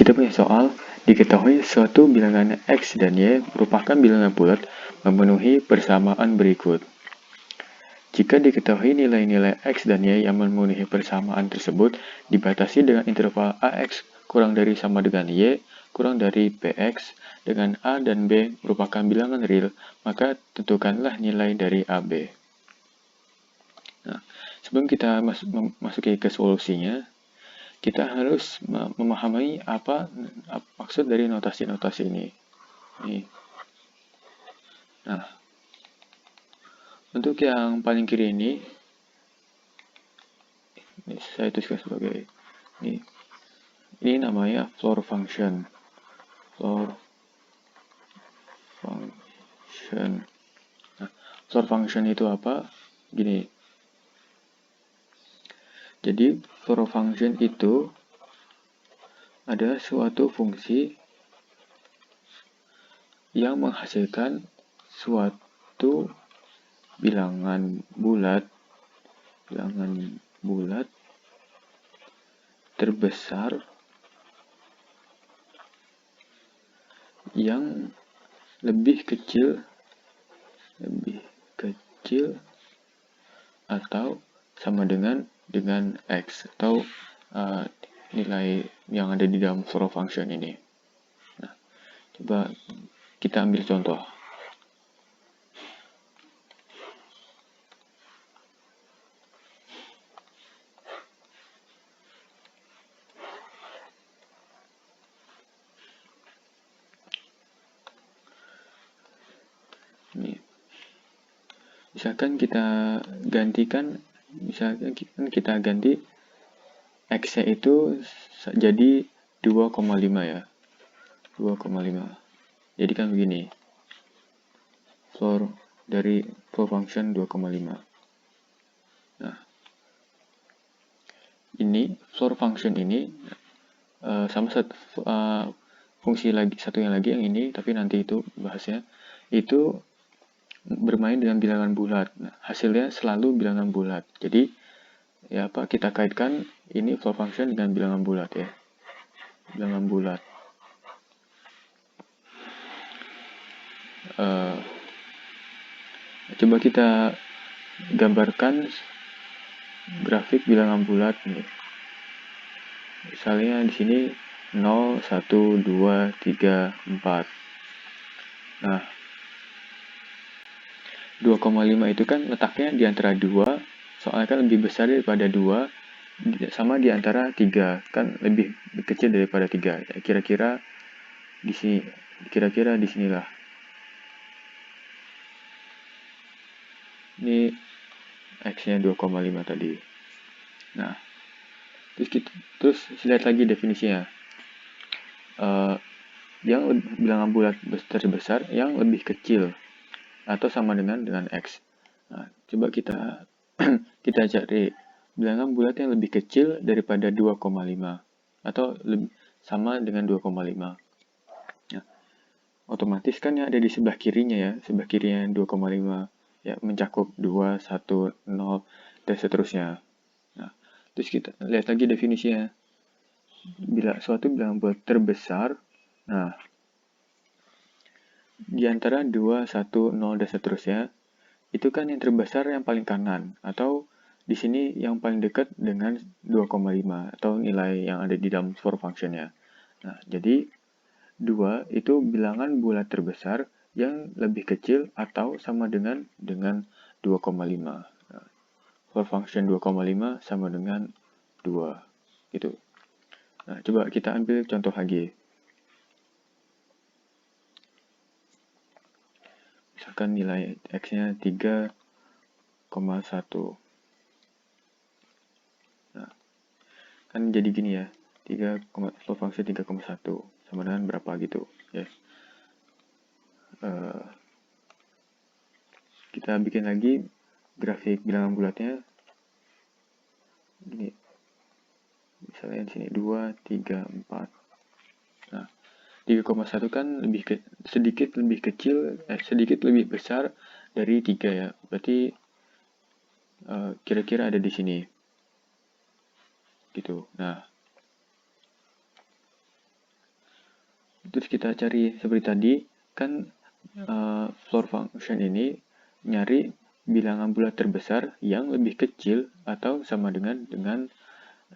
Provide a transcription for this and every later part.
kita punya soal, diketahui suatu bilangan X dan Y merupakan bilangan bulat memenuhi persamaan berikut. Jika diketahui nilai-nilai X dan Y yang memenuhi persamaan tersebut dibatasi dengan interval AX kurang dari sama dengan Y kurang dari BX dengan A dan B merupakan bilangan real, maka tentukanlah nilai dari AB. Nah, sebelum kita masuki ke solusinya, kita harus memahami apa maksud dari notasi-notasi ini. Nah, untuk yang paling kiri ini saya tuliskan sebagai ini namanya floor function. Floor function. Nah, floor function itu apa? Gini. Jadi floor function itu adalah suatu fungsi yang menghasilkan suatu bilangan bulat terbesar yang lebih kecil atau sama dengan X atau nilai yang ada di dalam floor function ini. Nah, coba kita ambil contoh. Misalkan kita ganti X-nya itu jadi 2,5 ya. 2,5. Jadi kan begini. Floor function 2,5. Nah, ini floor function ini sama fungsi satu yang ini, tapi nanti itu bahasnya itu bermain dengan bilangan bulat. Nah, hasilnya selalu bilangan bulat. Jadi ya kita kaitkan ini floor function dengan bilangan bulat ya. Bilangan bulat. Coba kita gambarkan grafik bilangan bulat nih. Misalnya di sini 0, 1, 2, 3, 4. Nah, 2,5 itu kan letaknya di antara 2, soalnya kan lebih besar daripada 2, sama di antara 3, kan lebih kecil daripada 3. Ya, kira-kira di sinilah. Ini X-nya 2,5 tadi. Nah, terus lihat lagi definisinya. Yang bilangan bulat terbesar yang lebih kecil atau sama dengan X. Nah, coba kita cari bilangan bulat yang lebih kecil daripada 2,5 atau sama dengan 2,5. Nah, otomatis kan yang ada di sebelah kirinya ya, sebelah kirinya 2,5 ya mencakup 2, 1, 0 dan seterusnya. Nah, terus kita lihat lagi definisinya. Bila suatu bilangan bulat terbesar, nah di antara 2, 1, 0 dan seterusnya, itu kan yang terbesar yang paling kanan, atau di sini yang paling dekat dengan 2,5 atau nilai yang ada di dalam floor function-nya. Nah, jadi 2 itu bilangan bulat terbesar yang lebih kecil atau sama dengan 2,5. Nah, floor function 2,5 sama dengan 2. Gitu. Nah, coba kita ambil contoh lagi. Misalkan nilai X-nya 3,1. Nah, kan jadi gini ya. Floor function 3,1 sama dengan berapa gitu. Ya. Kita bikin lagi grafik bilangan bulatnya. Gini. Misalnya di sini 2, 3, 4. Nah, 3,1 kan sedikit lebih besar dari 3 ya. Berarti kira-kira ada di sini. Gitu. Nah, Terus kita cari seperti tadi, kan floor function ini nyari bilangan bulat terbesar yang lebih kecil atau sama dengan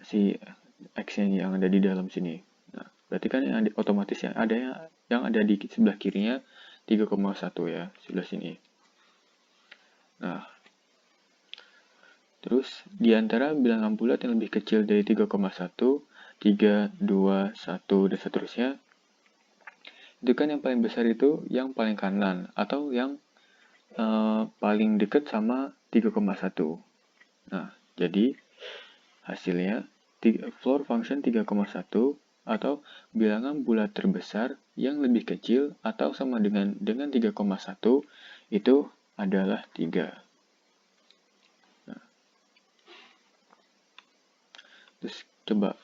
si X yang ada di dalam sini. Nah, berarti kan yang ada, otomatis yang ada di sebelah kirinya 3,1 ya, sebelah sini. Nah, terus di antara bilangan bulat yang lebih kecil dari 3,1, 3, 2, 1, dan seterusnya, itu kan yang paling besar itu yang paling kanan atau yang paling dekat sama 3,1. Nah, jadi hasilnya floor function 3,1 atau bilangan bulat terbesar yang lebih kecil atau sama dengan 3,1 itu adalah 3. Nah, terus coba,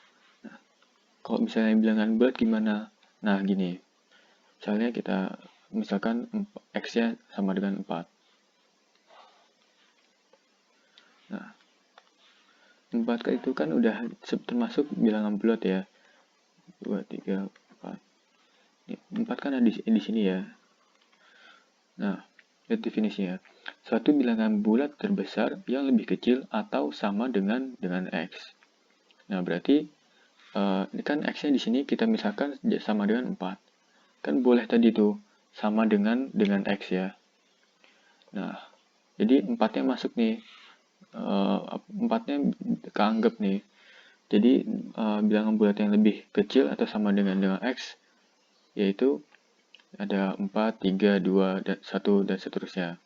kalau misalnya bilangan bulat gimana? Nah, gini. Misalnya kita, misalkan X-nya sama dengan 4. Nah, 4 itu kan udah termasuk bilangan bulat ya. 2, 3, 4. 4 kan ada di sini ya. Nah, lihat definisinya. Suatu bilangan bulat terbesar yang lebih kecil atau sama dengan X. Nah, berarti ini kan X-nya di sini kita misalkan sama dengan 4. Kan boleh tadi tuh sama dengan X ya. Nah, jadi 4-nya masuk nih. 4-nya keanggap nih. Jadi bilangan bulat yang lebih kecil atau sama dengan X yaitu ada 4, 3, 2, 1, dan seterusnya.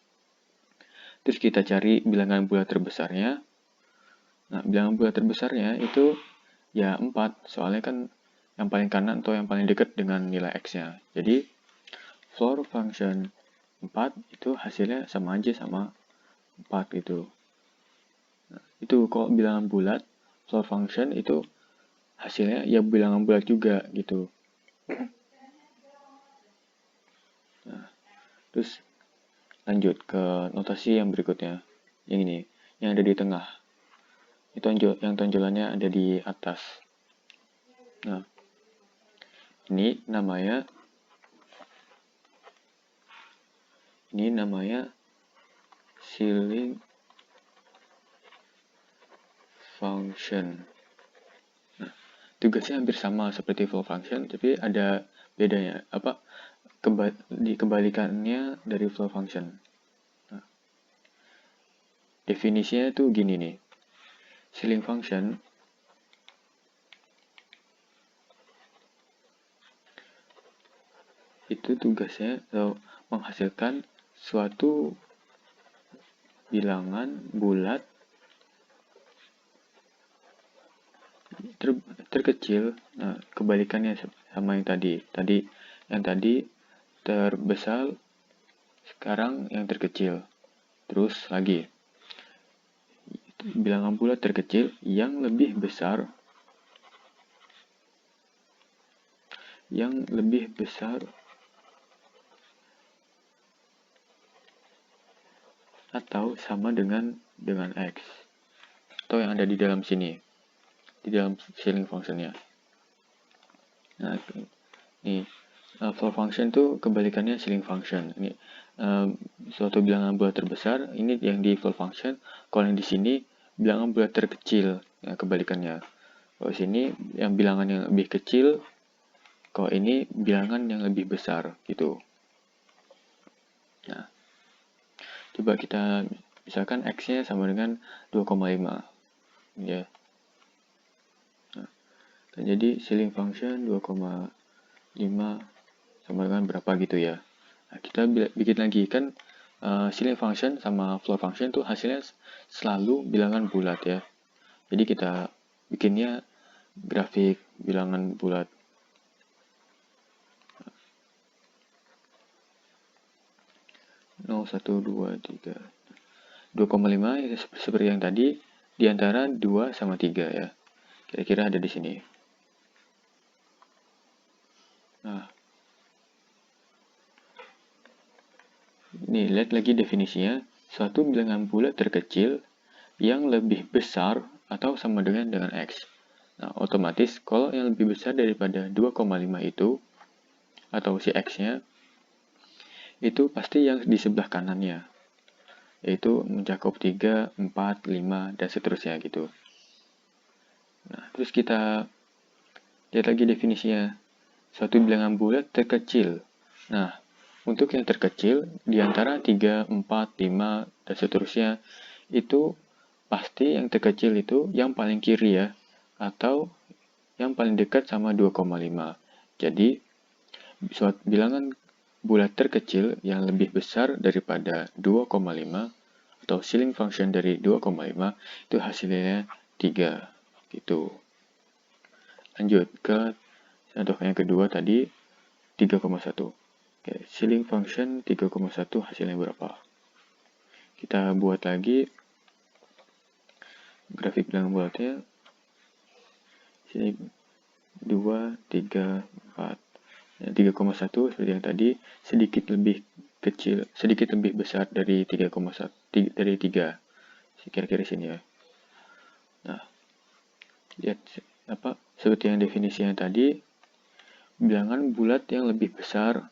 Terus kita cari bilangan bulat terbesarnya. Nah, bilangan bulat terbesarnya itu ya 4, soalnya kan yang paling kanan atau yang paling dekat dengan nilai X-nya. Jadi, floor function 4 itu hasilnya sama aja sama 4 gitu. Nah, itu kalau bilangan bulat, floor function itu hasilnya ya bilangan bulat juga gitu. Nah, terus lanjut ke notasi yang berikutnya. Yang ini, yang ada di tengah. Itu yang tonjolannya ada di atas. Nah, ini namanya ceiling function. Nah, tugasnya hampir sama seperti floor function, tapi ada bedanya. Dikembalikannya dari floor function. Nah, definisinya tuh gini nih. Ceiling function itu tugasnya menghasilkan suatu bilangan bulat terkecil. Nah, kebalikannya sama yang tadi. Yang tadi terbesar, sekarang yang terkecil. Terus lagi, bilangan bulat terkecil yang lebih besar atau sama dengan X, atau yang ada di dalam sini, di dalam ceiling functionnya. Nah, ini floor function itu kebalikannya ceiling function. Ini suatu bilangan bulat terbesar, ini yang di floor function. Kalau yang di sini bilangan bulat terkecil, ya, kebalikannya. Kalau sini yang bilangan yang lebih kecil, kalau ini bilangan yang lebih besar gitu. Nah, coba kita misalkan X-nya sama dengan 2,5 ya. Nah, jadi ceiling function 2,5 sama dengan berapa gitu ya. Nah, kita bikin lagi kan ceiling function sama floor function tuh hasilnya selalu bilangan bulat ya. Jadi kita bikinnya grafik bilangan bulat. 0, 1, 2, 3. 2,5 ya, seperti yang tadi di antara 2 sama 3 ya. Kira-kira ada di sini. Nah, ini lihat lagi definisinya. Suatu bilangan bulat terkecil yang lebih besar atau sama dengan X. Nah, otomatis kalau yang lebih besar daripada 2,5 itu atau si X-nya, itu pasti yang di sebelah kanannya, yaitu mencakup 3, 4, 5, dan seterusnya gitu. Nah, terus kita lihat lagi definisinya. Suatu bilangan bulat terkecil. Nah, untuk yang terkecil, di antara 3, 4, 5, dan seterusnya, itu pasti yang terkecil itu yang paling kiri ya, atau yang paling dekat sama 2,5. Jadi, suatu bilangan bulat terkecil yang lebih besar daripada 2,5 atau ceiling function dari 2,5 itu hasilnya 3 gitu. Lanjut ke contoh yang kedua tadi 3,1. Oke, ceiling function 3,1 hasilnya berapa? Kita buat lagi grafik bilangan bulatnya. Sini 2, 3, 4. 3,1 seperti yang tadi, sedikit lebih kecil, sedikit lebih besar dari 3,1 dari 3. Kira-kira sini ya. Nah, lihat apa? Seperti yang definisinya tadi, bilangan bulat yang lebih besar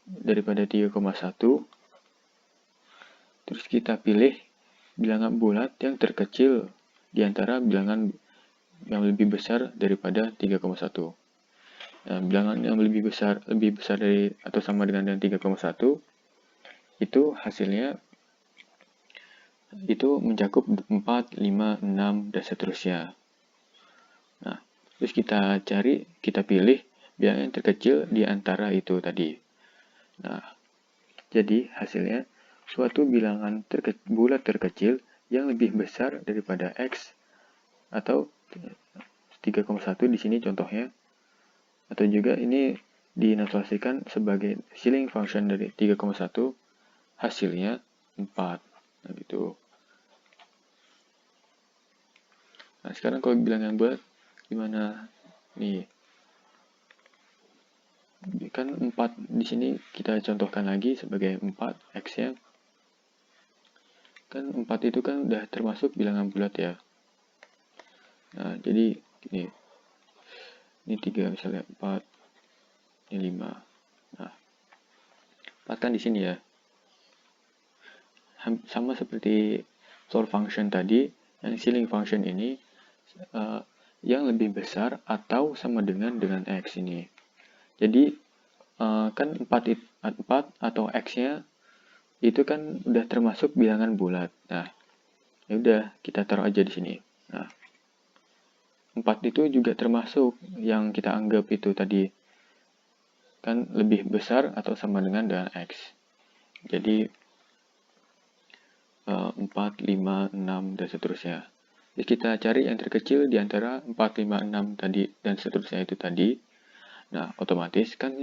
daripada 3,1. Terus kita pilih bilangan bulat yang terkecil di antara bilangan yang lebih besar daripada 3,1. Nah, bilangan yang lebih besar dari atau sama dengan 3,1 itu hasilnya itu mencakup 4, 5, 6, dan seterusnya. Nah, terus kita pilih bilangan yang terkecil di antara itu tadi. Nah, jadi hasilnya suatu bilangan bulat terkecil yang lebih besar daripada X atau 3,1 di sini contohnya. Atau juga ini dinotasikan sebagai ceiling function dari 3,1 hasilnya 4. Nah, gitu. Nah, sekarang kalau bilangan bulat gimana? Nih. Kan 4 di sini kita contohkan lagi sebagai 4 X-nya. Kan 4 itu kan udah termasuk bilangan bulat ya. Nah, jadi gini. Ini 3 misalnya 4, ini 5. Nah, 4 kan di sini ya. Sama seperti floor function tadi, yang ceiling function ini yang lebih besar atau sama dengan X ini. Jadi kan 4 atau X-nya itu kan udah termasuk bilangan bulat. Nah, ya udah kita taruh aja di sini. Nah, 4 itu juga termasuk yang kita anggap itu tadi kan lebih besar atau sama dengan X. Jadi 4, 5, 6, dan seterusnya. Jadi kita cari yang terkecil di antara 4, 5, 6 tadi dan seterusnya itu tadi. Nah, otomatis kan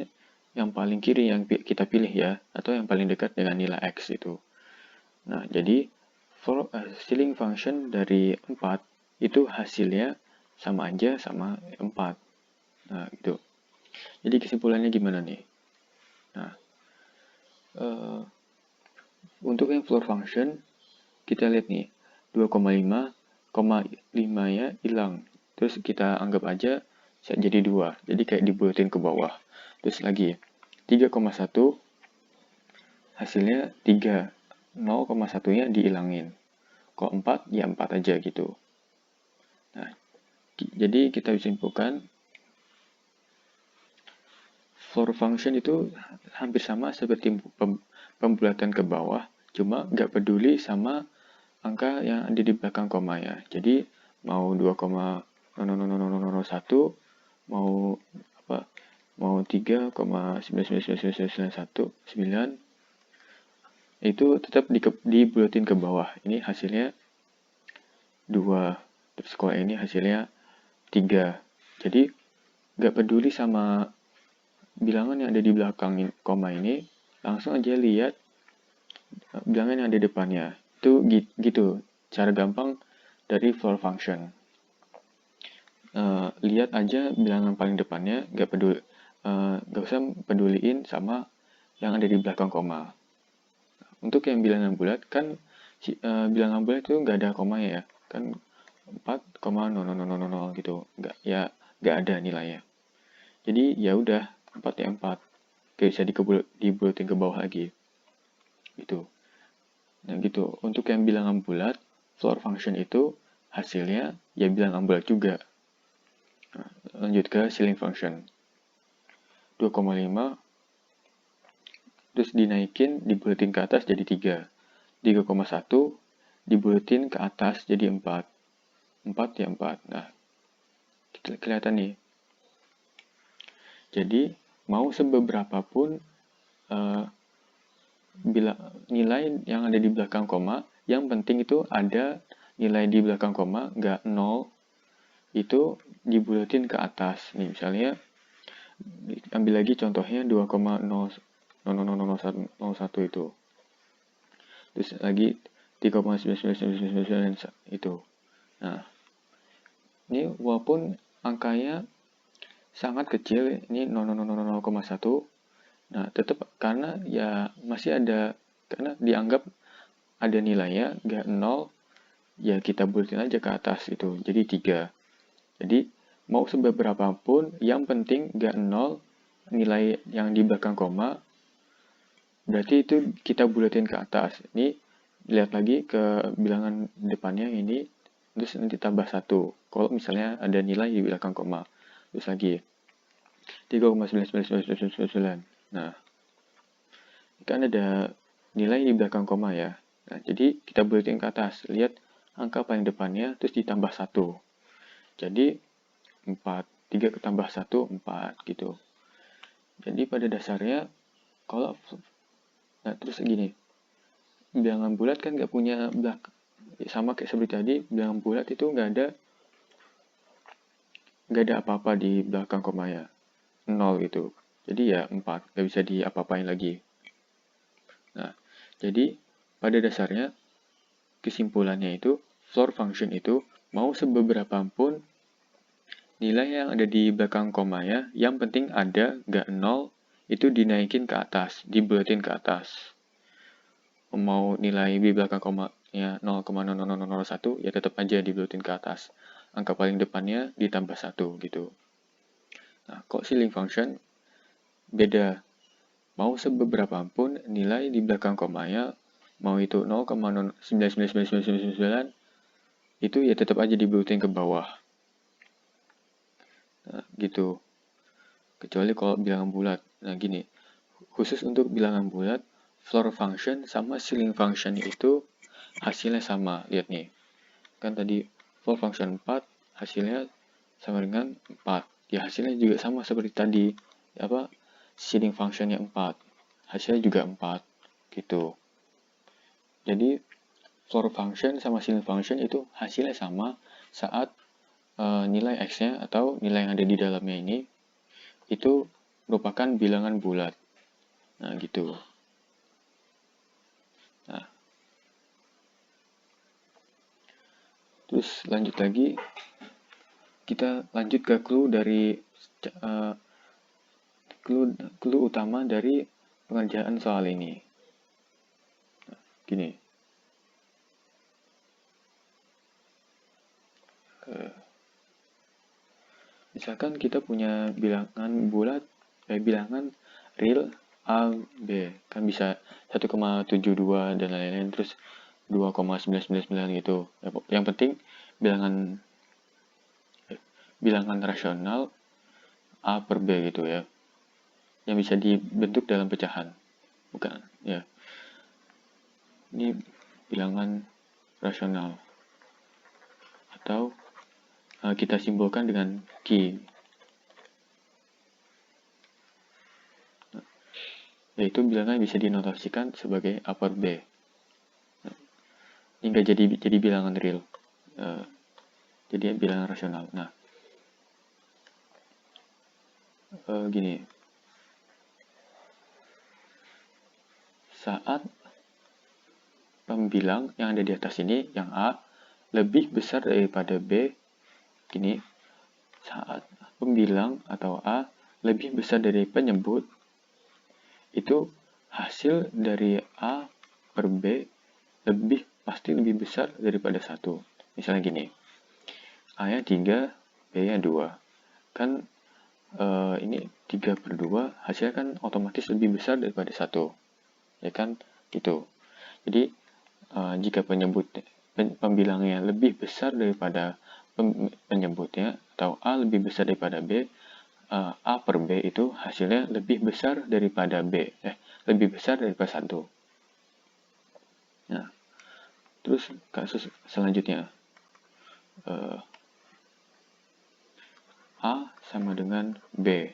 yang paling kiri yang kita pilih ya, atau yang paling dekat dengan nilai X itu. Nah, jadi ceiling function dari 4 itu hasilnya sama aja sama 4. Nah, gitu. Jadi kesimpulannya gimana nih? Nah, untuk yang floor function, kita lihat nih, 2,5 ya hilang. Terus kita anggap aja jadi 2. Jadi kayak dibulatin ke bawah. Terus lagi, 3,1 hasilnya 3. 0,1-nya dihilangin. Kalau 4, ya 4 aja gitu. Nah, jadi kita bisa simpulkan floor function itu hampir sama seperti pembulatan ke bawah, cuma nggak peduli sama angka yang ada di belakang koma ya. Jadi mau 2,00001 mau apa? Mau 3,999919 itu tetap dibulatin ke bawah. Ini hasilnya 2. Terus kalau ini hasilnya 3. Jadi nggak peduli sama bilangan yang ada di belakang koma ini, langsung aja lihat bilangan yang ada di depannya. Itu gitu, cara gampang dari floor function. Lihat aja bilangan paling depannya, nggak usah peduliin sama yang ada di belakang koma. Untuk yang bilangan bulat, kan bilangan bulat itu nggak ada komanya ya, kan 4,0000 gitu, nggak ada nilainya. Jadi ya udah, 4 ya 4. Gak bisa dibulatin ke bawah lagi. Gitu. Nah gitu, untuk yang bilangan bulat, floor function itu hasilnya ya bilangan bulat juga. Nah, lanjut ke ceiling function. 2,5 terus dinaikin, dibulatin ke atas jadi 3. 3,1 dibulatin ke atas jadi 4. 4 ya 4. Nah, kelihatan nih. Jadi, mau seberapapun bila nilai yang ada di belakang koma, yang penting itu ada nilai di belakang koma, nggak 0, itu dibulatin ke atas. Nih, misalnya, ambil lagi contohnya 2,00001 itu. Terus lagi 3,9999 itu. Nah, ini walaupun angkanya sangat kecil, ini 0,1, nah tetap karena ya masih ada, karena dianggap ada nilainya, nggak 0, ya kita bulatin aja ke atas itu, jadi 3. Jadi mau seberapapun, yang penting nggak 0, nilai yang di belakang koma, berarti itu kita bulatin ke atas. Ini lihat lagi ke bilangan depannya ini, terus nanti tambah 1. Kalau misalnya ada nilai di belakang koma. Terus lagi 3,9999. Nah, kan ada nilai di belakang koma ya. Nah, jadi kita bulatin ke atas. Lihat angka paling depannya, terus ditambah 1. Jadi 4. 3 ketambah 1, 4 gitu. Jadi pada dasarnya, kalau nah terus gini, bilangan bulat kan nggak punya belakang, sama kayak seperti tadi, bilangan bulat itu nggak ada apa-apa di belakang komanya, 0 gitu. Jadi ya 4, nggak bisa diapa-apain lagi. Nah, jadi pada dasarnya kesimpulannya itu, floor function itu mau seberapapun nilai yang ada di belakang komanya, yang penting ada, nggak 0, itu dinaikin ke atas, dibulatin ke atas. Mau nilai di belakang komanya 0,00001, ya tetap aja dibulatin ke atas. Angka paling depannya ditambah 1 gitu. Nah, kok ceiling function beda. Mau seberapapun nilai di belakang komanya, mau itu 0,99999, itu ya tetap aja dibulatin ke bawah. Nah, gitu. Kecuali kalau bilangan bulat. Nah, gini. Khusus untuk bilangan bulat, floor function sama ceiling function itu hasilnya sama. Lihat nih. Kan tadi floor function 4, hasilnya sama dengan 4. Ya, hasilnya juga sama seperti tadi. Ceiling functionnya 4. Hasilnya juga 4. Gitu. Jadi, floor function sama ceiling function itu hasilnya sama saat nilai x-nya atau nilai yang ada di dalamnya ini itu merupakan bilangan bulat. Nah, gitu. Nah, terus lanjut lagi, kita lanjut ke clue dari clue utama dari pengerjaan soal ini. Nah, gini. Misalkan kita punya bilangan bulat, bilangan real A, B. Kan bisa 1,72 dan lain-lain, terus 2,999 gitu. Yang penting bilangan rasional A per B gitu ya. Yang bisa dibentuk dalam pecahan. Bukan, ya. Ini bilangan rasional. Atau kita simbolkan dengan Q. Yaitu bilangan bisa dinotasikan sebagai A per B. Ini nggak jadi bilangan real. Jadi bilangan rasional. Nah, gini. Saat pembilang yang ada di atas ini, yang A, lebih besar daripada B, gini, saat pembilang atau A lebih besar dari penyebut, itu hasil dari A per B pasti lebih besar daripada 1. Misalnya gini, A-nya 3, B-nya 2. Kan ini 3/2, hasilnya kan otomatis lebih besar daripada 1, ya kan, gitu. Jadi jika pembilangnya lebih besar daripada penyebutnya, atau A lebih besar daripada B, A per B itu hasilnya lebih besar daripada B, lebih besar daripada 1. Nah, terus kasus selanjutnya, A sama dengan B.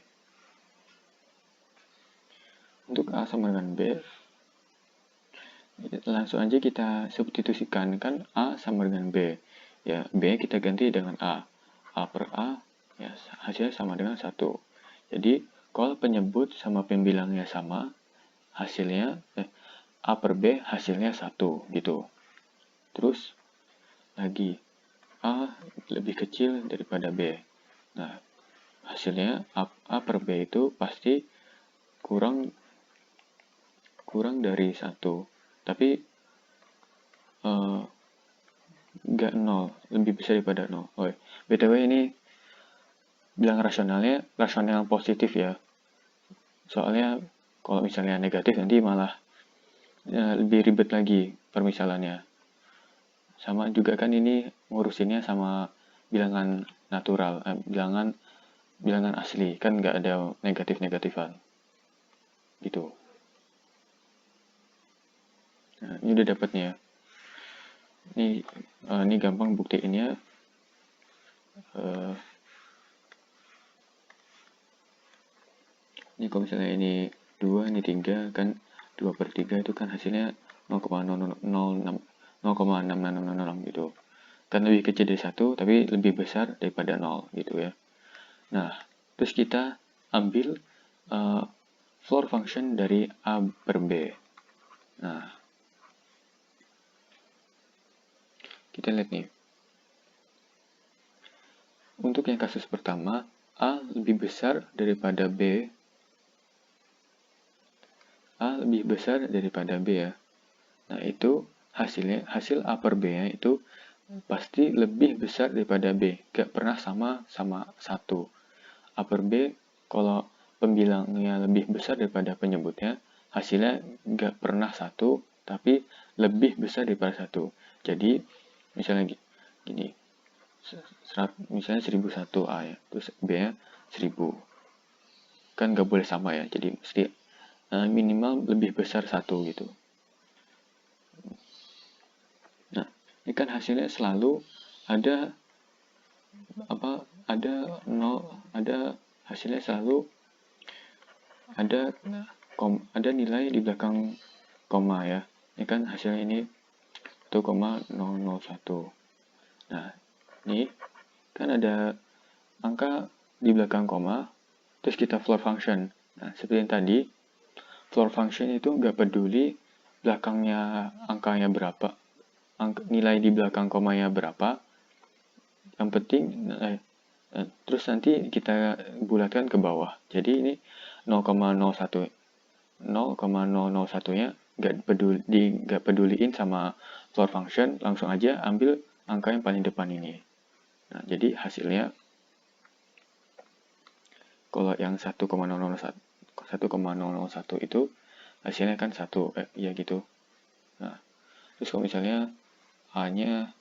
Untuk A sama dengan B, langsung aja kita substitusikan, kan A sama dengan B. Ya, B kita ganti dengan A. A per A, ya hasilnya sama dengan 1. Jadi, kalau penyebut sama pembilangnya sama, hasilnya, A per B hasilnya 1, gitu. Terus, lagi, A lebih kecil daripada B. Nah, hasilnya A per B itu pasti kurang dari 1. Tapi nggak 0, lebih besar daripada 0. Oh, BTW ini bilang rasionalnya rasional positif ya. Soalnya kalau misalnya negatif nanti malah lebih ribet lagi permisalannya. Sama juga kan ini ngurusinnya sama bilangan natural, bilangan asli, kan nggak ada negatif-negatifan. Gitu. Nah, ini udah dapatnya. Ini gampang buktiinnya. Ini kalau misalnya ini 2, ini 3, kan 2/3 itu kan hasilnya 0,6606 gitu. Kan lebih kecil dari 1, tapi lebih besar daripada 0 gitu ya. Nah, terus kita ambil floor function dari A per B. Nah, kita lihat nih. Untuk yang kasus pertama, A lebih besar daripada B. A lebih besar daripada B ya. Nah, itu hasil A per B-nya itu pasti lebih besar daripada B. Gak pernah sama 1. A per B, kalau pembilangnya lebih besar daripada penyebutnya, hasilnya gak pernah 1, tapi lebih besar daripada 1. Jadi, misalnya gini, misalnya 1001 A ya, terus B-nya 1000. Kan gak boleh sama ya, jadi mesti minimal lebih besar 1 gitu. Nah, ini kan hasilnya selalu ada hasilnya selalu ada nilai di belakang koma ya. Ini kan hasilnya ini 1,001. Nah, ini kan ada angka di belakang koma, terus kita floor function. Nah, seperti yang tadi, floor function itu nggak peduli belakangnya angkanya berapa, nilai di belakang komanya berapa, yang penting terus nanti kita bulatkan ke bawah. Jadi ini 0,01 nya nggak peduliin sama floor function, langsung aja ambil angka yang paling depan ini. Nah, jadi hasilnya kalau yang 1,001 itu hasilnya kan 1, ya gitu. Nah, terus kalau misalnya A-nya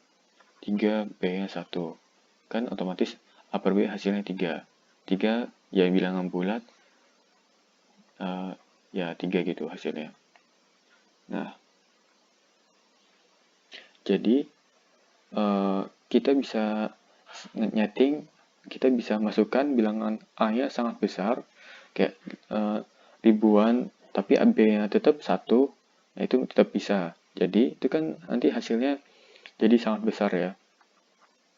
3, B-nya 1, kan otomatis A per B hasilnya 3. 3 ya bilangan bulat, ya 3 gitu hasilnya. Nah, jadi kita bisa nyeting, kita bisa masukkan bilangan A-nya sangat besar, kayak ribuan, tapi B-nya tetap 1, nah itu tetap bisa. Jadi itu kan nanti hasilnya jadi sangat besar ya.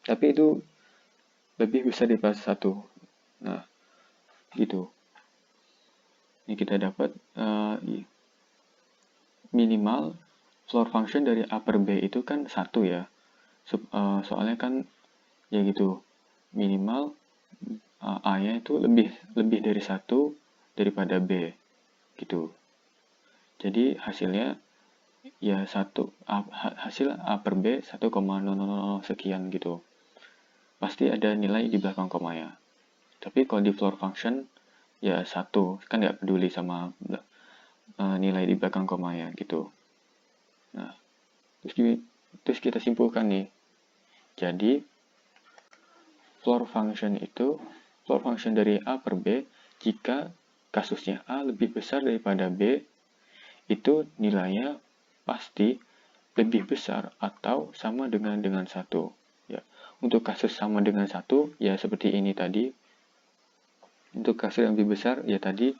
Tapi itu lebih besar daripada 1. Nah, gitu. Ini kita dapat minimal floor function dari A per B itu kan 1 ya. Soalnya kan ya gitu, minimal A-nya itu lebih dari 1 daripada B gitu. Jadi hasilnya ya hasil A per B 1,000 sekian gitu. Pasti ada nilai di belakang komanya. Tapi kalau di floor function ya 1, kan nggak peduli sama nilai di belakang koma ya gitu. Nah, terus kita simpulkan nih. Jadi floor function dari A per B jika kasusnya A lebih besar daripada B, itu nilainya pasti lebih besar atau sama dengan 1. Ya. Untuk kasus sama dengan 1, ya seperti ini tadi. Untuk kasus yang lebih besar, ya tadi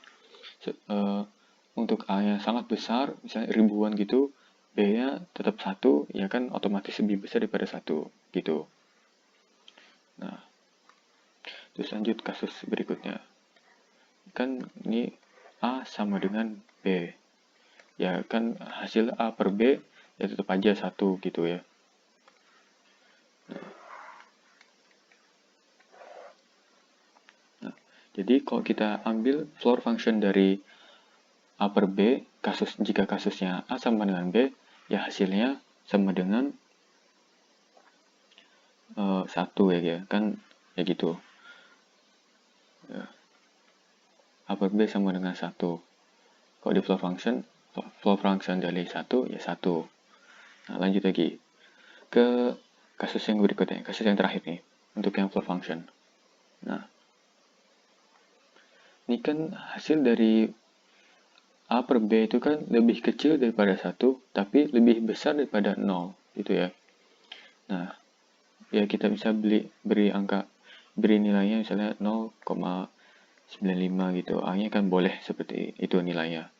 untuk A-nya sangat besar, misalnya ribuan gitu, B-nya tetap 1, ya kan otomatis lebih besar daripada 1, gitu. Nah, terus lanjut kasus berikutnya. Kan ini A sama dengan B. Ya kan hasil A per B ya tetap aja 1 gitu ya. Nah, jadi kalau kita ambil floor function dari A per B, jika kasusnya A sama dengan B, ya hasilnya sama dengan 1 ya kan, ya gitu. Ya. A per B sama dengan 1. Kalau di floor function dari 1 ya 1. Nah, lanjut lagi ke kasus yang berikutnya, kasus yang terakhir nih, untuk yang floor function. Nah, ini kan hasil dari A per B itu kan lebih kecil daripada 1, tapi lebih besar daripada 0, gitu ya. Nah, ya kita bisa beri nilainya misalnya 0,95 gitu. A-nya kan boleh seperti itu nilainya.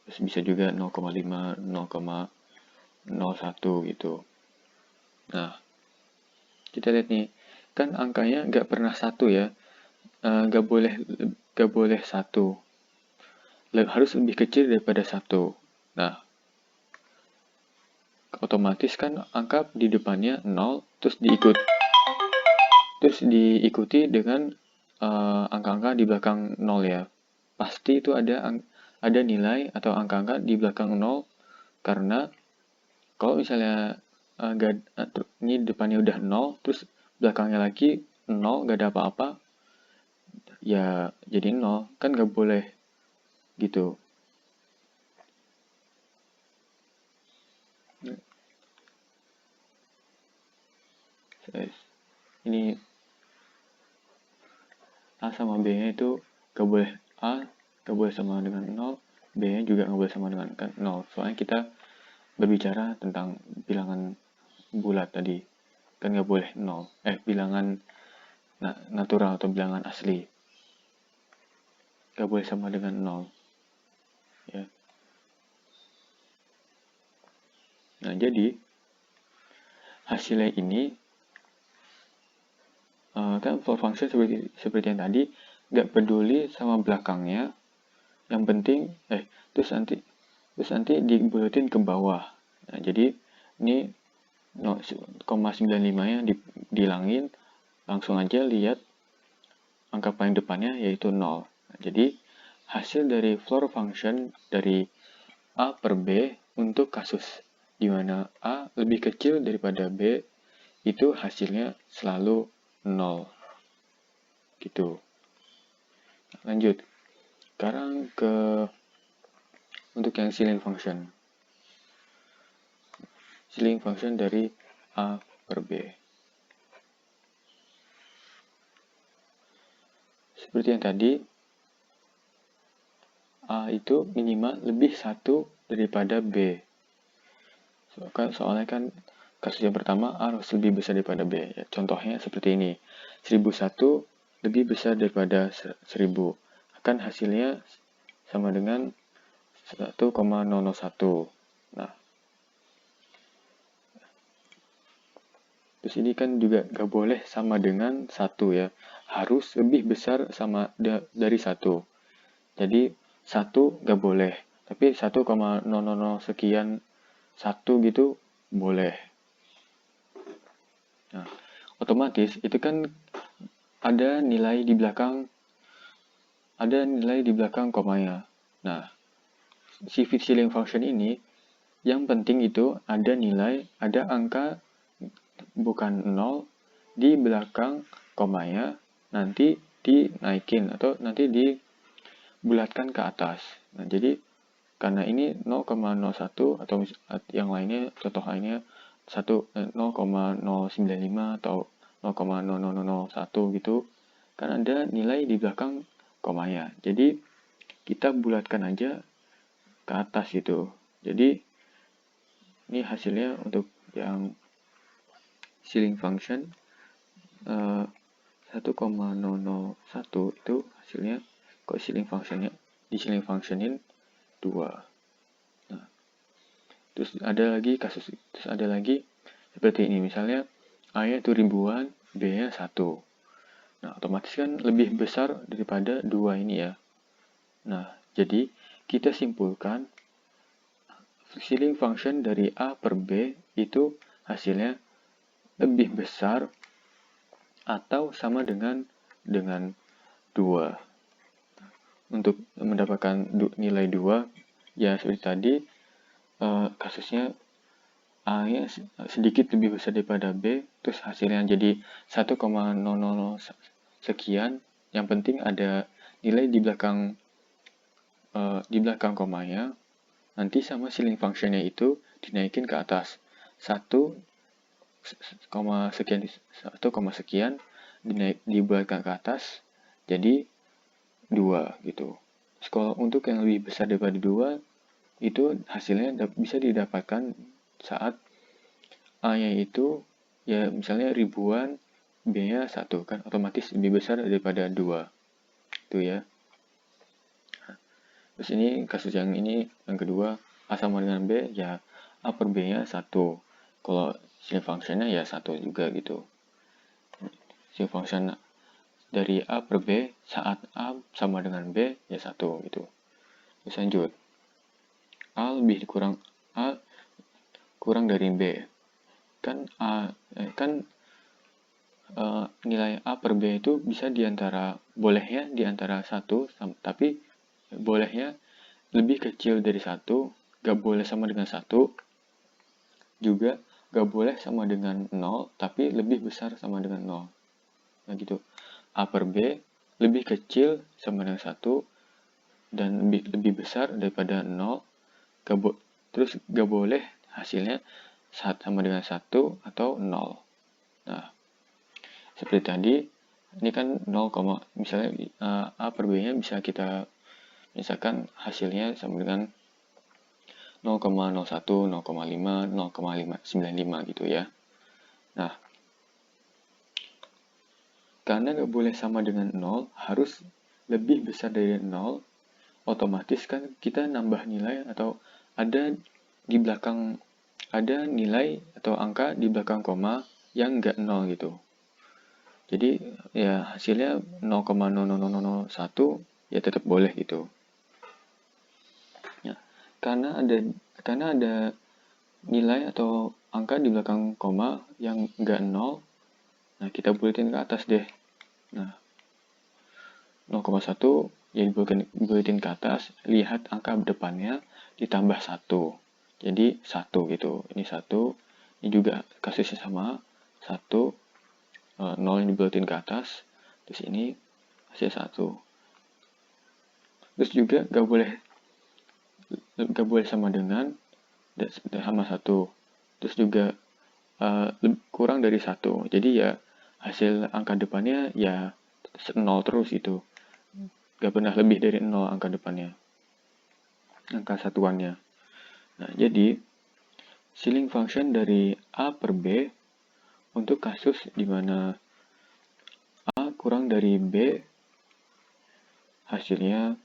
Terus bisa juga 0,5, 0,01 gitu. Nah, kita lihat nih, kan angkanya nggak pernah 1 ya. Nggak boleh 1. Harus lebih kecil daripada 1. Nah, otomatis kan angka di depannya 0, terus diikuti dengan angka-angka di belakang 0 ya. Pasti itu ada nilai atau angka-angka di belakang 0, karena kalau misalnya ini depannya udah 0, terus belakangnya lagi 0, nggak ada apa-apa, ya jadi 0, kan nggak boleh gitu. Ini A sama B-nya itu nggak boleh A nggak boleh sama dengan 0, B-nya juga nggak boleh sama dengan 0. Soalnya kita berbicara tentang bilangan bulat tadi, kan nggak boleh 0. Bilangan natural atau bilangan asli. Nggak boleh sama dengan 0. Ya. Nah, jadi hasilnya ini kan floor function seperti yang tadi, nggak peduli sama belakangnya, yang penting terus nanti dibulatin ke bawah. Nah, jadi ini 0,95-nya dihilangin, langsung aja lihat angka paling depannya yaitu 0. Nah, jadi hasil dari floor function dari A per B untuk kasus di mana A lebih kecil daripada B, itu hasilnya selalu 0. Gitu. Lanjut. Sekarang untuk yang ceiling function. Ceiling function dari A per B. Seperti yang tadi, A itu minimal lebih 1 daripada B. Soalnya kan kasus yang pertama A harus lebih besar daripada B. Ya, contohnya seperti ini. 1001 lebih besar daripada 1000. Akan hasilnya sama dengan 1,001. Nah, terus ini kan juga nggak boleh sama dengan 1 ya. Harus lebih besar dari 1. Jadi 1 nggak boleh. Tapi 1,000 sekian 1 gitu boleh. Nah, otomatis itu kan ada nilai di belakang komanya. Nah, si ceiling function ini yang penting itu ada angka bukan 0 di belakang komanya, nanti dinaikin atau nanti dibulatkan ke atas. Nah, jadi karena ini 0,01 atau yang lainnya, contoh lainnya 0,095 atau 0,0001 gitu, kan ada nilai di belakang komanya. Jadi kita bulatkan aja ke atas gitu. Jadi ini hasilnya untuk yang ceiling function 1,001 itu hasilnya kok ceiling functionin 2. Nah, terus ada lagi seperti ini, misalnya A-nya itu ribuan, B-nya 1. Nah, otomatis kan lebih besar daripada 2 ini ya. Nah, jadi kita simpulkan ceiling function dari A per B itu hasilnya lebih besar atau sama dengan 2. Untuk mendapatkan nilai 2, ya seperti tadi, kasusnya A-nya sedikit lebih besar daripada B, terus hasilnya jadi 1,00 sekian. Yang penting ada nilai di belakang komanya, nanti sama ceiling functionnya itu dinaikin ke atas 1, sekian dibuatkan ke atas jadi 2 gitu. Kalau untuk yang lebih besar daripada 2 itu hasilnya bisa didapatkan saat A-nya itu ya misalnya ribuan, B-nya 1 kan otomatis lebih besar daripada 2. Itu ya. Terus ini kasus yang kedua, A sama dengan B ya A per B-nya 1. Kalau ceiling functionnya ya 1 juga gitu. Ceiling function dari A per B saat A sama dengan B ya 1 gitu. Terus lanjut. A kurang dari B. Kan nilai A per B itu bisa bolehnya di antara 1, tapi bolehnya lebih kecil dari 1, gak boleh sama dengan 1, juga gak boleh sama dengan 0, tapi lebih besar sama dengan 0. Nah gitu. A per B lebih kecil sama dengan 1 dan lebih besar daripada 0, terus gak boleh hasilnya sama dengan 1 atau 0. Nah, seperti tadi, ini kan 0, misalnya A per B-nya bisa kita misalkan hasilnya sama dengan 0,01, 0,5, 0,595 gitu ya. Nah, karena nggak boleh sama dengan 0, harus lebih besar dari 0, otomatis kan kita nambah nilai atau ada nilai atau angka di belakang koma yang nggak 0 gitu. Jadi ya hasilnya 0,00001 ya tetap boleh gitu. Ya, karena ada nilai atau angka di belakang koma yang nggak 0, nah kita bulatin ke atas deh. Nah, 0,1 ya dibulatin ke atas, lihat angka depannya ditambah 1. Jadi 1 gitu. Ini 1, ini juga kasusnya sama, 1, 0 yang dibulatin ke atas, terus ini hasil 1. Terus juga gak boleh sama dengan sama 1. Terus juga kurang dari 1. Jadi ya hasil angka depannya ya 0 terus gitu. Gak pernah lebih dari 0 angka depannya. Angka satuannya. Nah, jadi ceiling function dari A per B untuk kasus di mana A kurang dari B hasilnya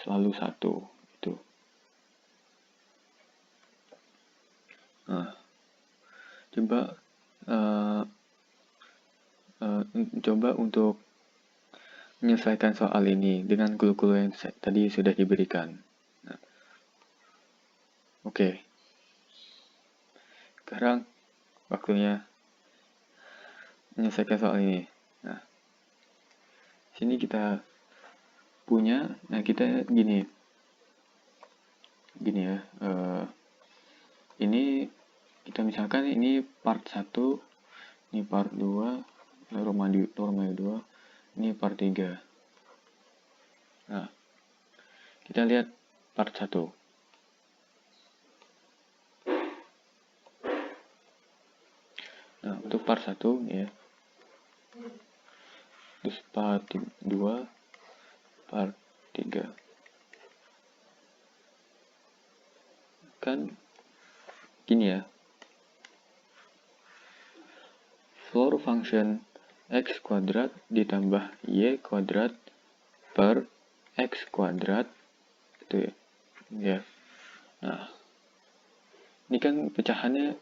selalu 1 gitu. Nah, coba untuk menyelesaikan soal ini dengan clue-clue yang tadi sudah diberikan. Nah, oke. Sekarang waktunya menyelesaikan soal ini. Nah, sini kita punya, nah kita gini ya. Ini kita misalkan ini part 1, ini part 2, Roma 2. Ini part 3. Nah, kita lihat part 1. Nah, untuk part 1 ya. Terus part 2, part 3. Kan gini ya. Floor function x kuadrat ditambah y kuadrat per x kuadrat itu ya. Nah, ini kan pecahan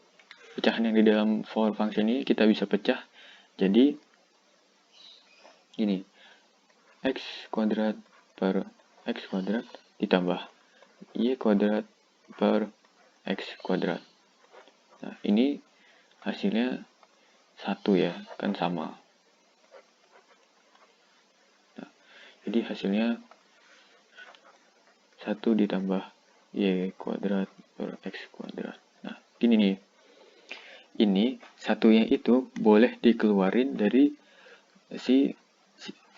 yang di dalam floor function ini kita bisa pecah jadi ini x kuadrat per x kuadrat ditambah y kuadrat per x kuadrat. Nah, ini hasilnya 1 ya, kan sama. Nah, jadi hasilnya 1 ditambah y kuadrat per x kuadrat. Nah, gini nih. Ini satunya itu boleh dikeluarin dari si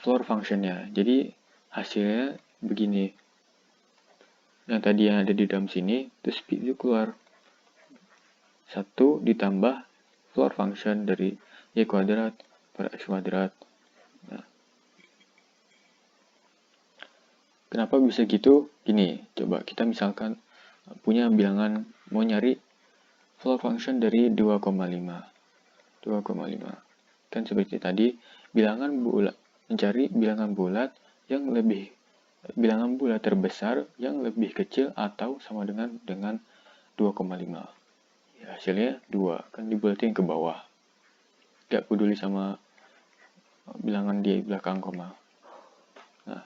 floor functionnya. Jadi hasilnya begini. Yang tadi yang ada di dalam sini, terus itu keluar 1 ditambah floor function dari y kuadrat per x kuadrat. Nah, kenapa bisa gitu? Gini, coba kita misalkan punya bilangan mau nyari floor function dari 2,5. Kan seperti tadi, mencari bilangan bulat yang lebih bilangan bulat terbesar yang lebih kecil atau sama dengan 2,5. Ya, hasilnya 2, kan dibulatin ke bawah. Gak peduli sama bilangan di belakang koma. Nah,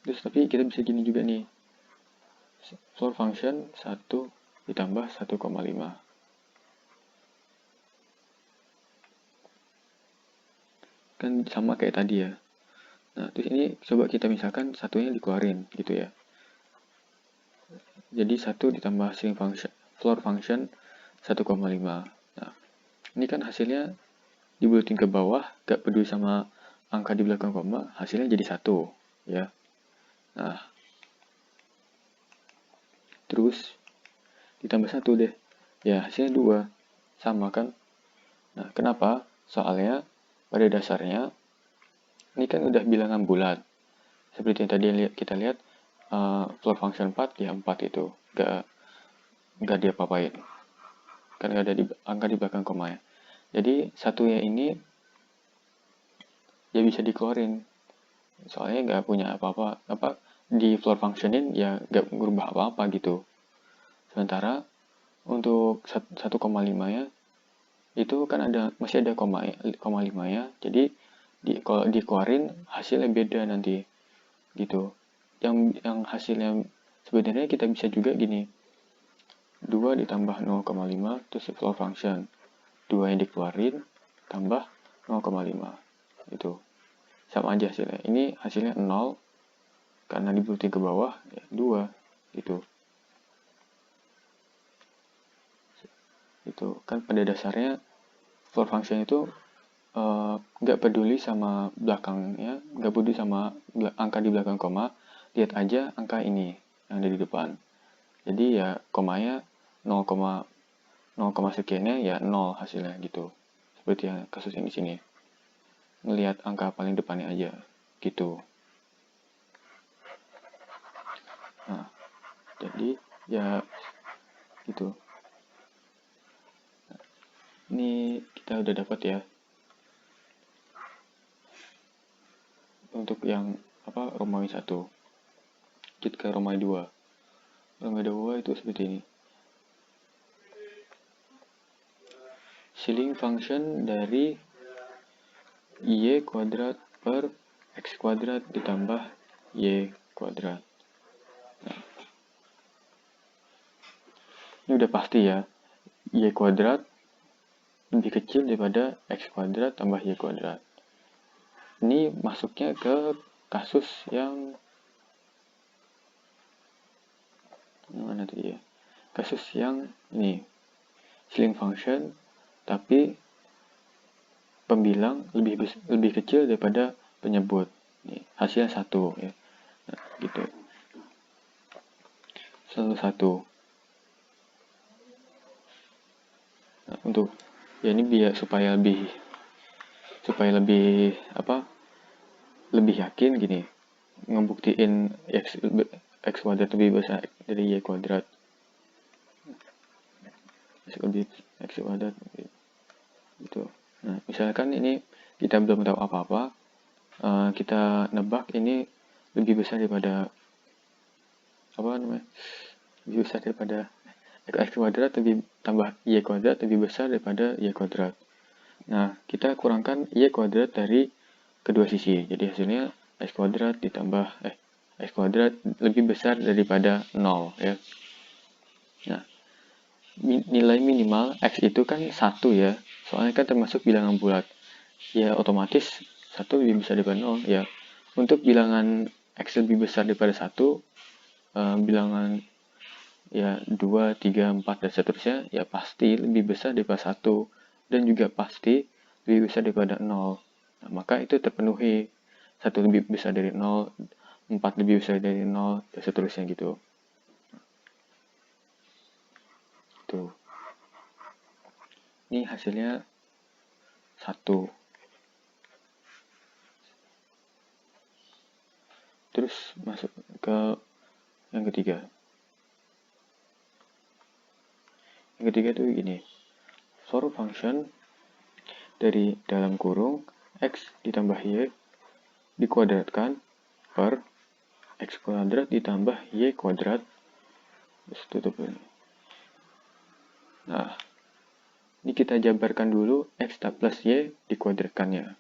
terus tapi kita bisa gini juga nih. Floor function 1 ditambah 1,5. Kan sama kayak tadi ya. Nah, terus ini coba kita misalkan satunya dikeluarin gitu ya. Jadi 1 ditambah floor function 1,5. Nah, ini kan hasilnya dibulatin ke bawah, gak peduli sama angka di belakang koma, hasilnya jadi 1 ya. Nah, terus ditambah 1 deh. Ya, hasilnya 2. Sama kan? Nah, kenapa? Soalnya pada dasarnya ini kan udah bilangan bulat. Seperti yang tadi kita lihat, floor function 4 ya 4 itu. Gak dia apa-apain. Kan gak ada angka di belakang koma ya. Jadi satunya ini ya bisa dikeluarin. Soalnya gak punya apa-apa. Di floor functionin ya gak ngubah apa-apa gitu. Sementara untuk 1,5 ya, itu kan masih ada koma 5 ya. Jadi kalau dikeluarin hasilnya beda nanti gitu. Yang hasilnya sebenarnya kita bisa juga gini. 2 ditambah 0,5 terus floor function. 2 yang dikeluarin tambah 0,5. Itu sama aja hasilnya. Ini hasilnya 0 karena dibulutin ke bawah ya 2 gitu. Itu kan pada dasarnya floor function itu nggak peduli sama belakangnya, nggak peduli sama angka di belakang koma, lihat aja angka ini yang ada di depan. Jadi ya komanya 0, sekiannya ya 0 hasilnya gitu. Seperti yang kasus yang di sini. Ngelihat angka paling depannya aja gitu. Nah, jadi ya gitu. Ini kita udah dapat ya. Untuk yang Romawi 1. Kita ke Romawi 2. Romawi 2 itu seperti ini. Ceiling function dari y kuadrat per x kuadrat ditambah y kuadrat. Nah, ini udah pasti ya. Y kuadrat lebih kecil daripada x kuadrat tambah y kuadrat. Ini masuknya ke kasus yang mana tadi ya? Kasus yang ini ceiling function tapi pembilang lebih kecil daripada penyebut. Nih, hasilnya 1 ya. Nah, gitu. Selalu 1. Nah, untuk ya ini biar supaya lebih lebih yakin gini, ngebuktiin x kuadrat lebih besar dari y kuadrat. Lebih x kuadrat gitu. Nah, misalkan ini kita belum tahu apa-apa, kita nebak ini lebih besar daripada lebih besar daripada x kuadrat lebih tambah y kuadrat lebih besar daripada y kuadrat. Nah, kita kurangkan y kuadrat dari kedua sisi. Jadi hasilnya x kuadrat ditambah x kuadrat lebih besar daripada 0 ya. Nah, nilai minimal x itu kan 1 ya. Soalnya kan termasuk bilangan bulat. Ya otomatis 1 lebih besar daripada 0 ya. Untuk bilangan x lebih besar daripada 1, bilangan ya 2, 3, 4 dan seterusnya ya pasti lebih besar daripada 1 dan juga pasti lebih besar daripada 0. Nah, maka itu terpenuhi. 1 lebih besar dari 0, 4 lebih besar dari 0 dan seterusnya gitu. Tuh. Ini hasilnya 1. Terus masuk ke yang ketiga. Yang ketiga tuh gini. For function dari dalam kurung x ditambah y dikuadratkan per x kuadrat ditambah y kuadrat. Terus tutup ini. Nah, ini kita jabarkan dulu x plus y dikuadratkannya.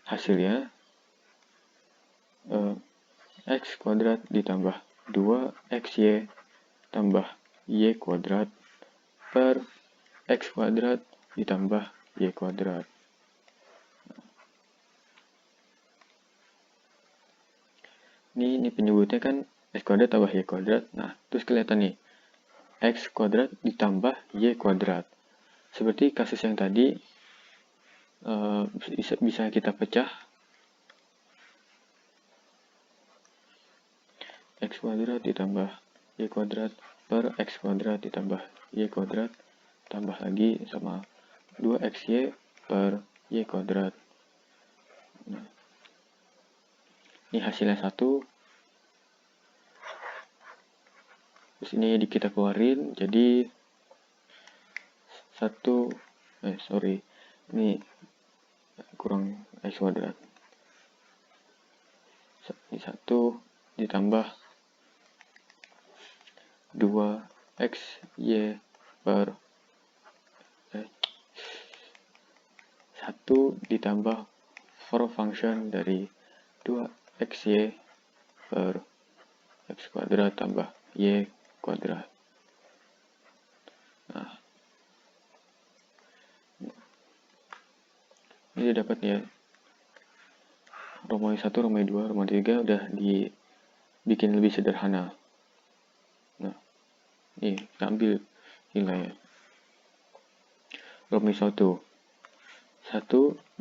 Hasilnya x kuadrat ditambah 2xy tambah y kuadrat per x kuadrat ditambah y kuadrat. Ini penyebutnya kan x kuadrat tambah y kuadrat. Nah, terus kelihatan nih x kuadrat ditambah y kuadrat. Seperti kasus yang tadi, bisa kita pecah x kuadrat ditambah y kuadrat per x kuadrat ditambah y kuadrat tambah lagi sama 2xy per y kuadrat. Nah, ini hasilnya 1. Terus ini kita keluarin jadi 1, ini kurang x kuadrat. Ini 1 ditambah 2xy per 1 ditambah for function dari 2xy per x kuadrat tambah y kuadrat. Nah, ini dapat ya. Romawi 1, Romawi 2, Romawi 3 udah dibikin lebih sederhana. Nah, ini kita ambil nilainya. Romawi 1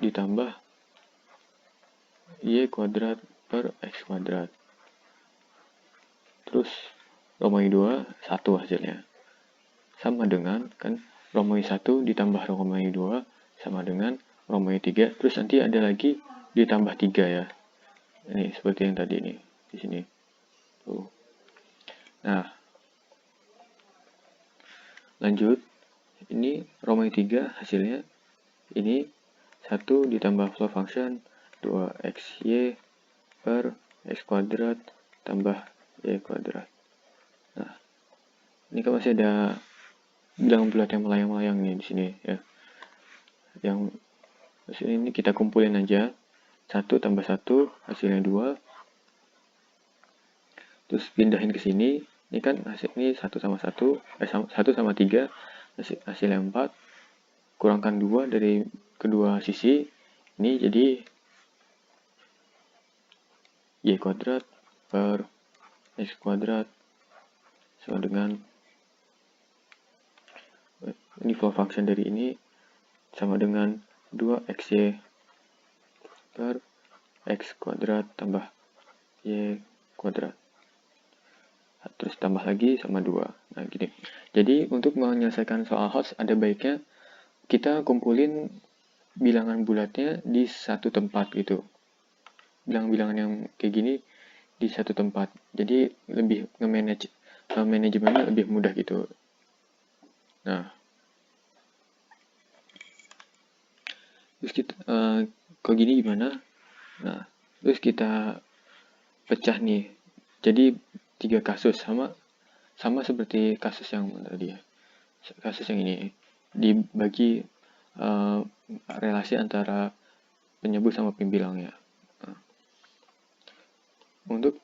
ditambah y kuadrat per x kuadrat. Terus Romawi 2 1 hasilnya. Sama dengan kan Romawi 1 ditambah Romawi 2 sama dengan Romawi 3. Terus nanti ada lagi ditambah 3 ya. Ini seperti yang tadi nih di sini. Tuh. Nah, lanjut. Ini Romawi 3 hasilnya ini 1 ditambah floor function 2xy per x kuadrat tambah y kuadrat. Nah, ini kan masih ada bilangan bulat yang melayang-layang nih di sini ya. Yang ini kita kumpulin aja. 1 tambah 1 hasilnya 2. Terus pindahin ke sini. Ini kan hasil ini 1 sama 1 sama 3 hasilnya 4. Kurangkan 2 dari kedua sisi. Ini jadi y kuadrat per x kuadrat sama dengan ini floor function dari ini sama dengan 2xy per x kuadrat tambah y kuadrat. Terus tambah lagi sama 2. Nah, gini. Jadi, untuk menyelesaikan soal Hoss, ada baiknya kita kumpulin bilangan bulatnya di satu tempat gitu. Bilangan-bilangan yang kayak gini di satu tempat. Jadi, lebih manajemennya lebih mudah gitu. Nah, terus kita, kalau gini gimana? Nah, terus kita pecah nih. Jadi 3 kasus sama seperti kasus yang tadi ya. Kasus yang ini dibagi relasi antara penyebut sama pembilangnya. Nah, untuk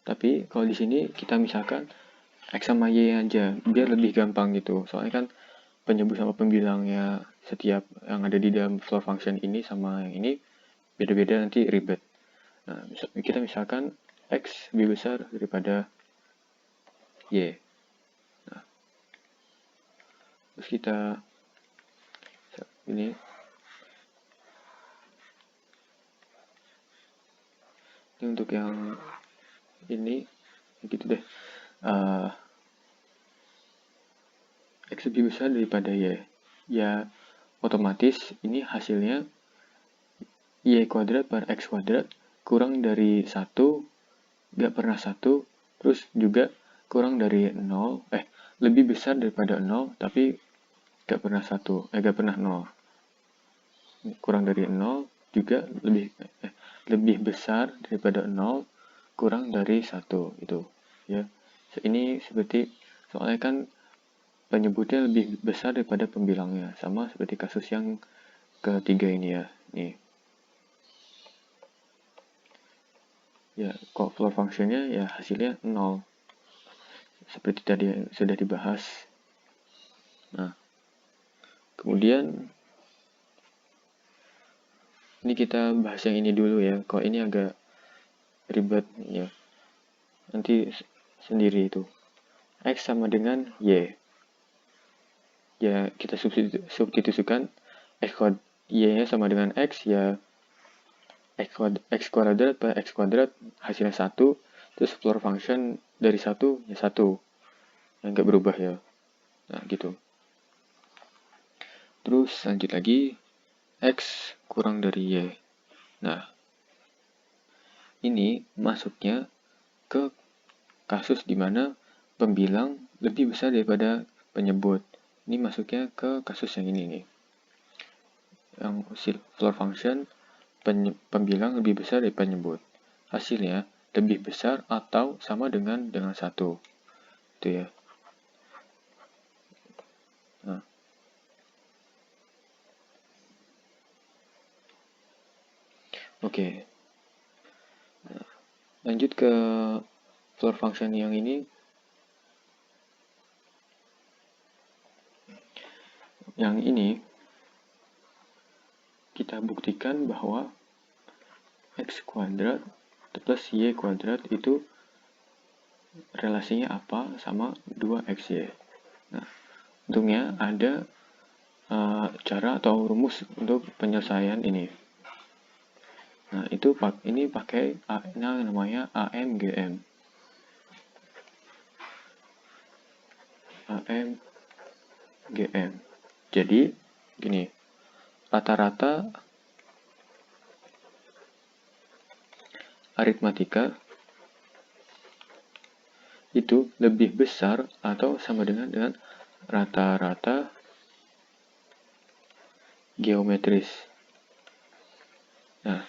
tapi kalau di sini kita misalkan x sama y aja biar lebih gampang gitu. Soalnya kan penyebut sama pembilangnya setiap yang ada di dalam floor function ini sama yang ini beda-beda, nanti ribet. Nah, kita misalkan x lebih besar daripada y. Nah, terus kita ini untuk yang ini gitu deh. X lebih besar daripada y. Ya otomatis ini hasilnya y kuadrat per x kuadrat kurang dari 1, gak pernah 1, terus juga kurang dari 0, lebih besar daripada 0, tapi gak pernah 1, gak pernah 0. Kurang dari 0, juga lebih besar daripada 0, kurang dari 1, itu. Ya. Ini seperti, soalnya kan penyebutnya lebih besar daripada pembilangnya, sama seperti kasus yang ketiga ini ya. Nih. Ya, kok floor functionnya ya hasilnya 0. Seperti tadi yang sudah dibahas. Nah, kemudian ini kita bahas yang ini dulu ya. Kok ini agak ribet ya. Nanti sendiri itu. X sama dengan Y. Ya, kita substitusikan Y-nya sama dengan X, ya X kuadrat per X kuadrat hasilnya 1, terus floor function dari 1 ya 1, yang nggak berubah ya. Nah, gitu. Terus lanjut lagi, X kurang dari Y. Nah, ini masuknya ke kasus di mana pembilang lebih besar daripada penyebut. Ini masuknya ke kasus yang ini nih. Yang floor function pembilang lebih besar dari penyebut. Hasilnya lebih besar atau sama dengan 1. Itu ya. Nah. Oke. Nah, lanjut ke floor function yang ini. Yang ini kita buktikan bahwa x kuadrat plus y kuadrat itu relasinya apa sama 2xy. Nah, untungnya ada cara atau rumus untuk penyelesaian ini. Nah, ini pakai namanya AMGM. AMGM. Jadi, gini, rata-rata aritmatika itu lebih besar atau sama dengan rata-rata geometris. Nah,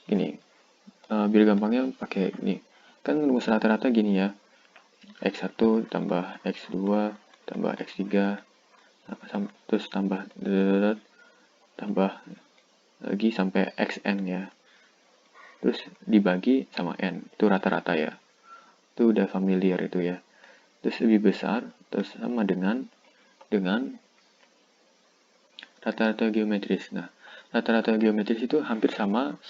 gini, biar gampangnya pakai ini. Kan rumus rata-rata gini ya, x1 tambah x2 tambah x3, terus tambah lagi sampai xn ya. Terus dibagi sama n, itu rata-rata ya. Itu udah familiar itu ya. Terus lebih besar, terus sama dengan rata-rata geometris. Nah, rata-rata geometris itu hampir sama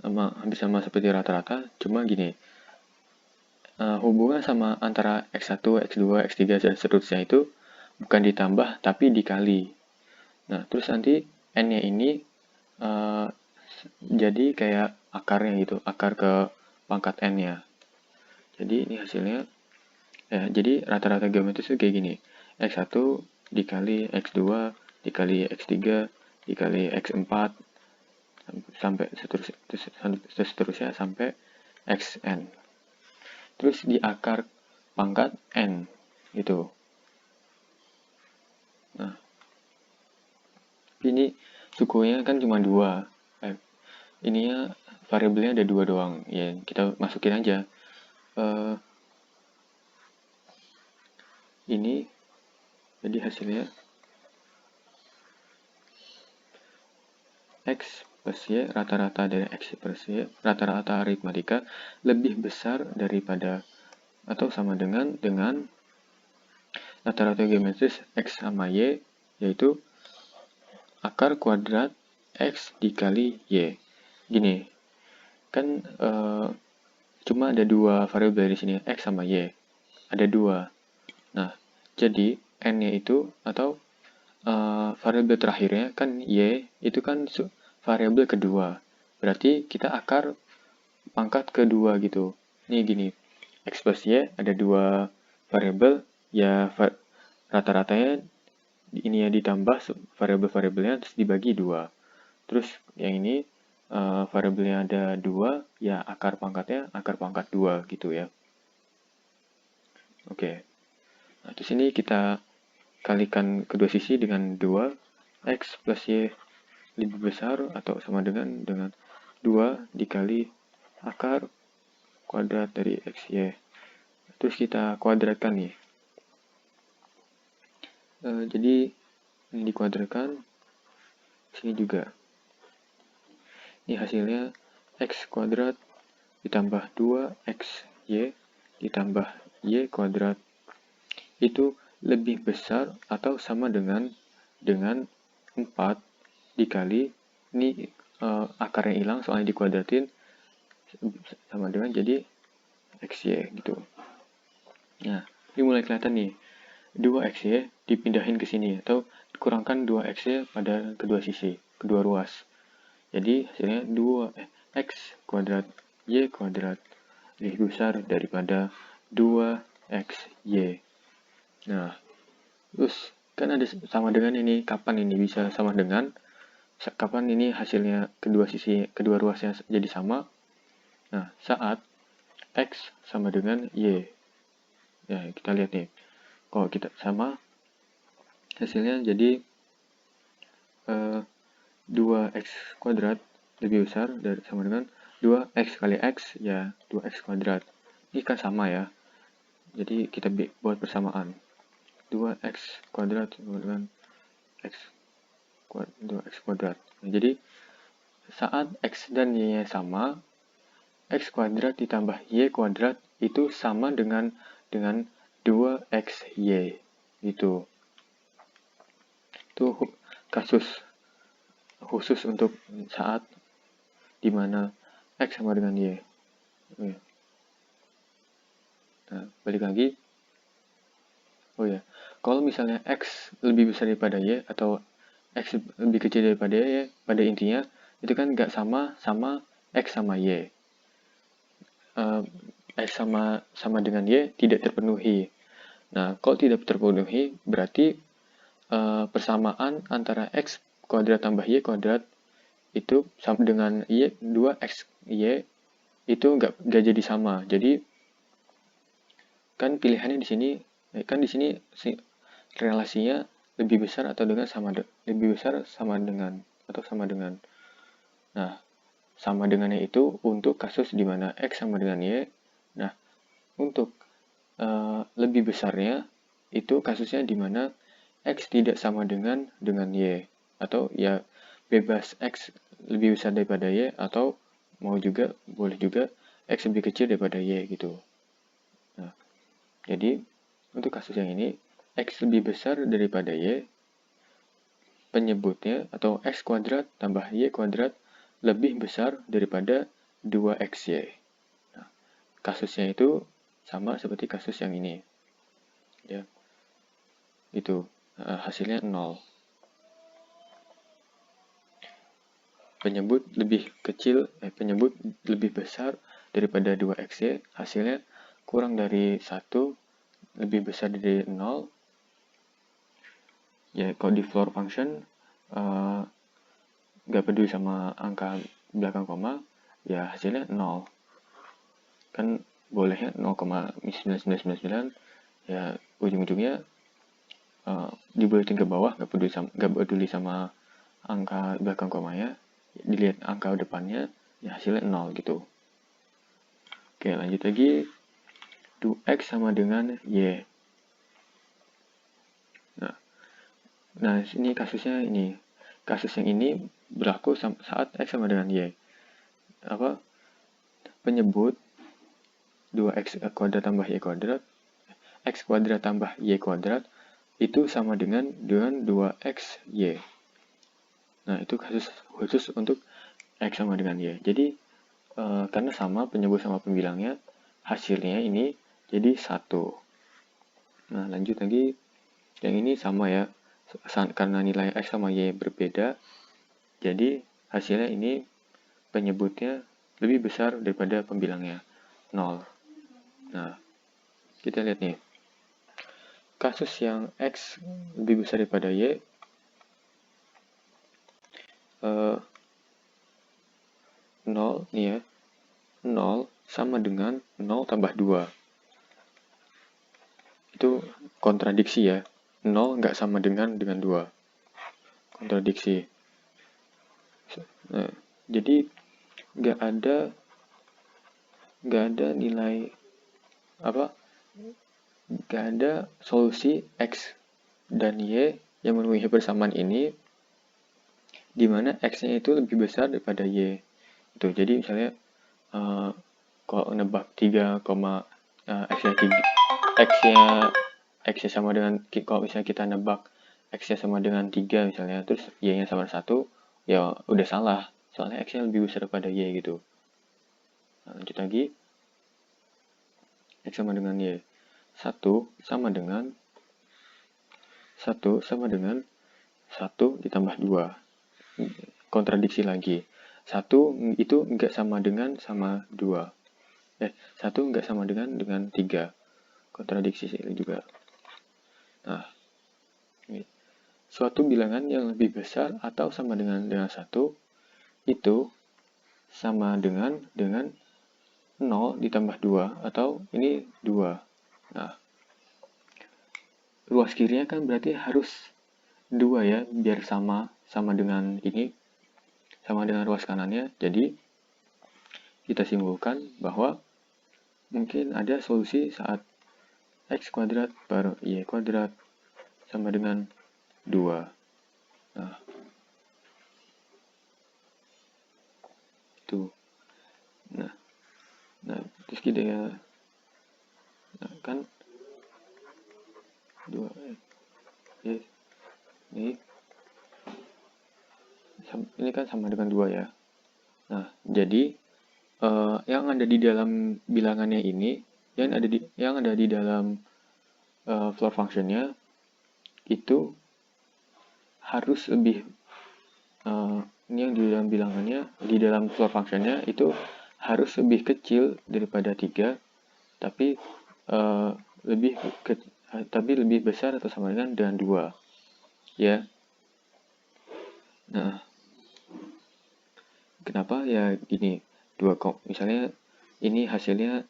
hampir sama seperti rata-rata, cuma gini. hubungan sama antara X1, X2, X3, dan seterusnya itu bukan ditambah tapi dikali. Nah, terus nanti N-nya ini jadi kayak akarnya gitu, akar ke pangkat N-nya. Jadi ini hasilnya, jadi rata-rata geometris itu kayak gini. X1 dikali X2 dikali X3 dikali X4 sampai seterusnya sampai Xn. Terus di akar pangkat N gitu. Nah, ini sukunya kan cuma 2. Ininya variabelnya ada 2 doang. Ya, kita masukin aja. Ini jadi hasilnya X plus Y, rata-rata dari X plus Y, rata-rata aritmatika lebih besar daripada atau sama dengan rata-rata geometris X sama Y, yaitu akar kuadrat X dikali Y. Gini, kan cuma ada 2 variabel di sini, X sama Y. Ada 2. Nah, jadi N-nya itu, atau variabel terakhirnya kan Y, itu kan variabel kedua. Berarti kita akar pangkat kedua gitu. Nih gini, X plus Y ada 2 variabel, ya rata-ratanya ini ya ditambah variabel-variabelnya terus dibagi 2. Terus yang ini variabelnya ada 2, ya akar pangkatnya akar pangkat 2 gitu ya. Oke. Nah, terus ini kita kalikan kedua sisi dengan 2, X plus Y lebih besar atau sama dengan 2 dikali akar kuadrat dari X, Y. Terus kita kuadratkan nih. Jadi ini dikuadratkan, sini juga. Ini hasilnya X kuadrat ditambah 2XY ditambah Y kuadrat itu lebih besar atau sama dengan 4 dikali, ini akarnya hilang soalnya dikuadratin, sama dengan jadi XY gitu. Nah, ini mulai kelihatan nih. 2XY dipindahin ke sini atau dikurangkan 2XY pada kedua sisi, kedua ruas. Jadi hasilnya 2x kuadrat y kuadrat lebih besar daripada 2xy. Nah, terus kan ada sama dengan ini, kapan ini bisa sama dengan, kapan ini hasilnya kedua sisi, kedua ruasnya jadi sama. Nah, saat x sama dengan y. Ya, kita lihat nih. Kalau kita sama, hasilnya jadi 2x kuadrat lebih besar dari sama dengan 2x kali x, ya 2x kuadrat. Ini kan sama ya. Jadi kita buat persamaan. 2x kuadrat sama dengan x kuadrat, 2x kuadrat. Nah, jadi saat x dan y-nya sama, x kuadrat ditambah y kuadrat itu sama dengan 2xy. Gitu. Itu kasus khusus untuk saat dimana x sama dengan y. Nah, balik lagi. Oh ya, kalau misalnya x lebih besar daripada y atau x lebih kecil daripada y, pada intinya itu kan nggak sama x sama y. X sama dengan y tidak terpenuhi. Nah, kalau tidak terpenuhi berarti persamaan antara x kuadrat tambah y kuadrat itu sama dengan y 2xy itu nggak jadi sama. Jadi kan pilihannya di sini, kan di sini relasinya lebih besar atau dengan lebih besar sama dengan atau sama dengan. Nah, sama dengannya itu untuk kasus di mana x sama dengan y. Nah, untuk lebih besarnya itu kasusnya di mana x tidak sama dengan y, atau ya bebas x lebih besar daripada y, atau boleh juga x lebih kecil daripada y gitu. Nah, jadi untuk kasus yang ini x lebih besar daripada y, penyebutnya atau x kuadrat tambah y kuadrat lebih besar daripada 2xy. Nah, kasusnya itu sama seperti kasus yang ini. Ya. Itu hasilnya 0. Penyebut lebih besar daripada 2xy, hasilnya kurang dari 1, lebih besar dari 0. Ya, kalau di floor function nggak peduli sama angka belakang koma, ya hasilnya 0. Kan bolehnya 0,9999, ya ujung-ujungnya dibuletin ke bawah, nggak peduli sama angka belakang komanya, dilihat angka depannya, ya hasilnya 0 gitu. Oke, lanjut lagi. 2x sama dengan y. Nah, ini kasusnya ini. Kasus yang ini berlaku saat x sama dengan y. Penyebut 2x kuadrat tambah y kuadrat, x kuadrat tambah y kuadrat, itu sama dengan 2xy. Nah, itu kasus khusus untuk x sama dengan y. Jadi, karena sama penyebut sama pembilangnya, hasilnya ini jadi 1. Nah, lanjut lagi. Yang ini sama ya. Karena nilai x sama y berbeda, jadi hasilnya ini penyebutnya lebih besar daripada pembilangnya, 0. Nah, kita lihat nih. Kasus yang x lebih besar daripada y, 0 nih ya, 0 sama dengan 0 tambah 2. Itu kontradiksi ya. 0 nggak sama dengan 2. Kontradiksi. Nah, jadi nggak ada nilai nggak ada solusi x dan y yang memenuhi persamaan ini di mana x-nya itu lebih besar daripada y. Itu jadi misalnya kalau nebak 3, x-nya sama dengan, kalau misalnya kita nebak x-nya sama dengan 3 misalnya, terus y-nya sama 1, ya udah salah. Soalnya x-nya lebih besar daripada y gitu. Nah, lanjut lagi. X sama dengan y. 1 sama dengan 1 ditambah 2. Kontradiksi lagi. 1 itu enggak sama dengan 2. 1 enggak sama dengan 3. Kontradiksi juga. Nah, ini. Suatu bilangan yang lebih besar atau sama dengan 1 itu sama dengan 0 ditambah 2, atau ini 2. Nah, ruas kirinya kan berarti harus 2 ya, biar sama dengan ini, sama dengan ruas kanannya. Jadi, kita simpulkan bahwa mungkin ada solusi saat x kuadrat per y kuadrat sama dengan 2. Nah, itu. Nah, terus kita ya, kan 2 ini kan sama dengan 2 ya. Nah, jadi yang ada di dalam bilangannya ini, yang ada di dalam floor functionnya itu harus lebih ini yang di dalam bilangannya, di dalam floor functionnya itu harus lebih kecil daripada 3, tapi lebih besar atau sama dengan 2 ya. Nah, kenapa ya gini, misalnya ini hasilnya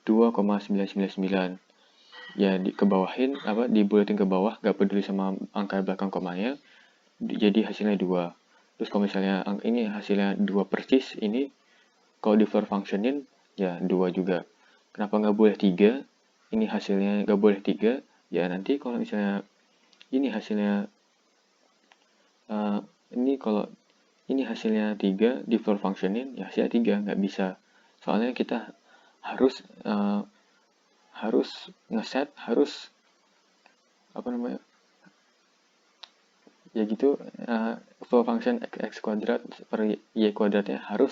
2,999, ya dikebawahin dibuletin ke bawah, gak peduli sama angka belakang komanya, jadi hasilnya 2. Terus kalau misalnya ini hasilnya 2 persis, ini kalau di floor functionin ya 2 juga. Kenapa nggak boleh 3? Ini hasilnya nggak boleh 3, ya nanti kalau misalnya ini hasilnya kalau ini hasilnya 3 di floor functionin, ya hasilnya 3, nggak bisa. Soalnya kita harus ngeset, ya gitu, floor function x kuadrat per y kuadratnya harus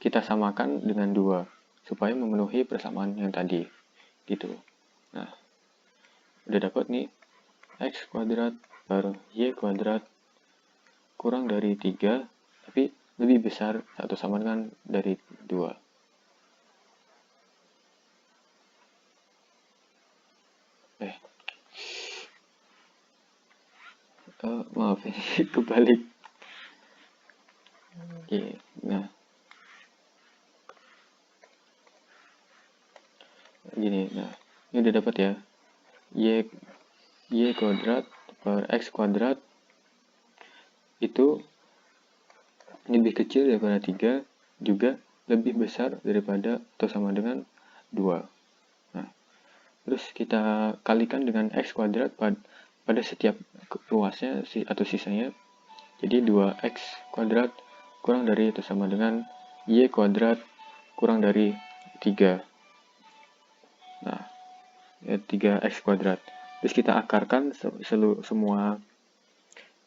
kita samakan dengan 2 supaya memenuhi persamaan yang tadi. gitu. Nah, udah dapat nih x kuadrat per y kuadrat kurang dari 3, tapi lebih besar atau sama dengan dari 2. Maaf, ini kebalik. Oke, nah, gini, nah, ini udah dapat ya. Y kuadrat per x kuadrat itu lebih kecil daripada 3, juga lebih besar daripada atau sama dengan 2. Nah, terus kita kalikan dengan x kuadrat pada setiap ruasnya atau sisanya. Jadi 2x kuadrat kurang dari atau sama dengan y kuadrat kurang dari 3. Nah, 3x kuadrat. Terus kita akarkan semua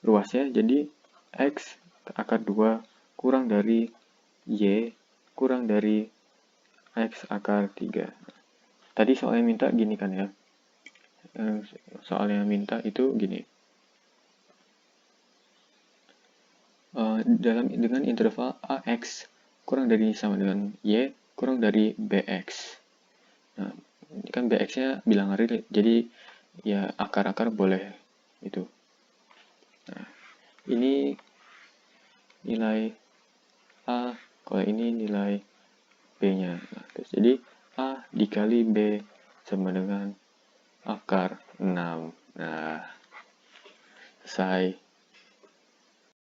ruasnya, jadi x akar 2 kurang dari y kurang dari x akar 3. Tadi soalnya minta gini kan ya. Soalnya minta itu gini. Dengan interval ax kurang dari sama dengan y kurang dari bx. Nah, ini kan bx-nya bilangan real, jadi ya akar-akar boleh itu. Nah, ini nilai A, kalau ini nilai B-nya. Nah, terus jadi A dikali B sama dengan akar 6. Nah, selesai.